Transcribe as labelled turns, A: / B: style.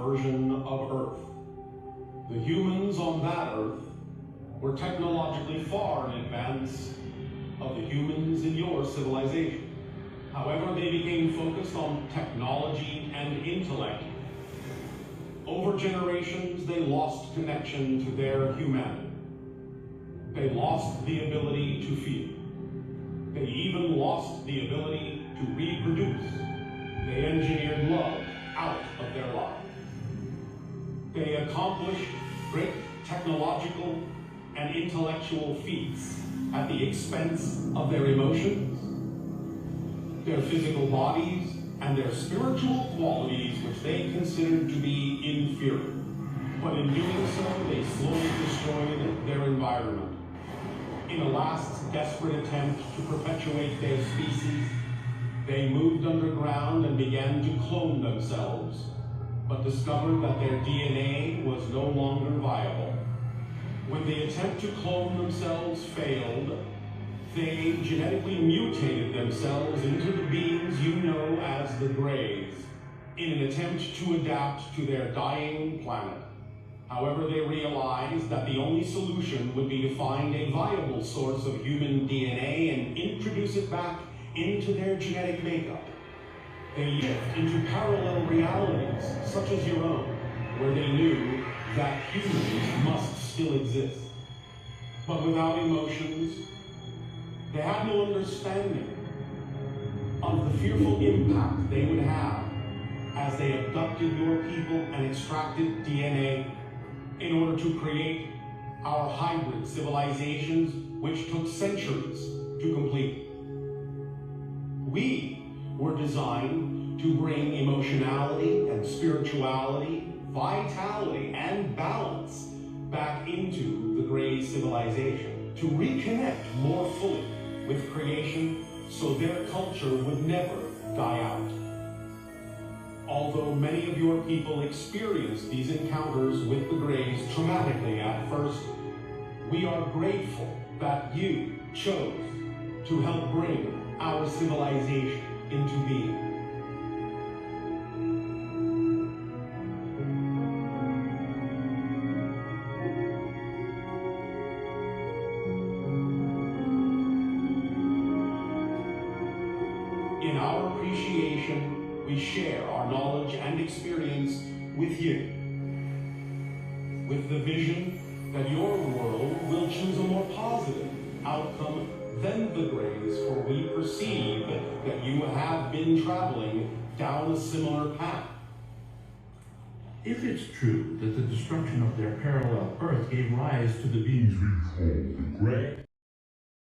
A: version of Earth. The humans on that Earth were technologically far in advance of the humans in your civilization. However, they became focused on technology and intellect. Over generations, they lost connection to their humanity. They lost the ability to feel. They even lost the ability to reproduce. They engineered love out of their lives. They accomplished great technological and intellectual feats at the expense of their emotions, their physical bodies, and their spiritual qualities, which they considered to be inferior. But in doing so, they slowly destroyed their environment. In a last desperate attempt to perpetuate their species, they moved underground and began to clone themselves, but discovered that their DNA was no longer viable. When the attempt to clone themselves failed, they genetically mutated themselves into the beings you know as the Greys, in an attempt to adapt to their dying planet. However, they realized that the only solution would be to find a viable source of human DNA and introduce it back into their genetic makeup. They lived into parallel realities, such as your own, where they knew that humans must still exist. But without emotions, they had no understanding of the fearful impact they would have as they abducted your people and extracted DNA in order to create our hybrid civilizations, which took centuries to complete. We were designed to bring emotionality and spirituality, vitality and balance back into the Grey civilization, to reconnect more fully with creation so their culture would never die out. Although many of your people experienced these encounters with the Greys traumatically at first, we are grateful that you chose to help bring our civilization into being. In our appreciation, we share our knowledge and experience with you, with the vision that your world will choose a more positive outcome than the Greys, for we perceive that you have been traveling down a similar path.
B: If it's true that the destruction of their parallel Earth gave rise to the beings we call the Grey,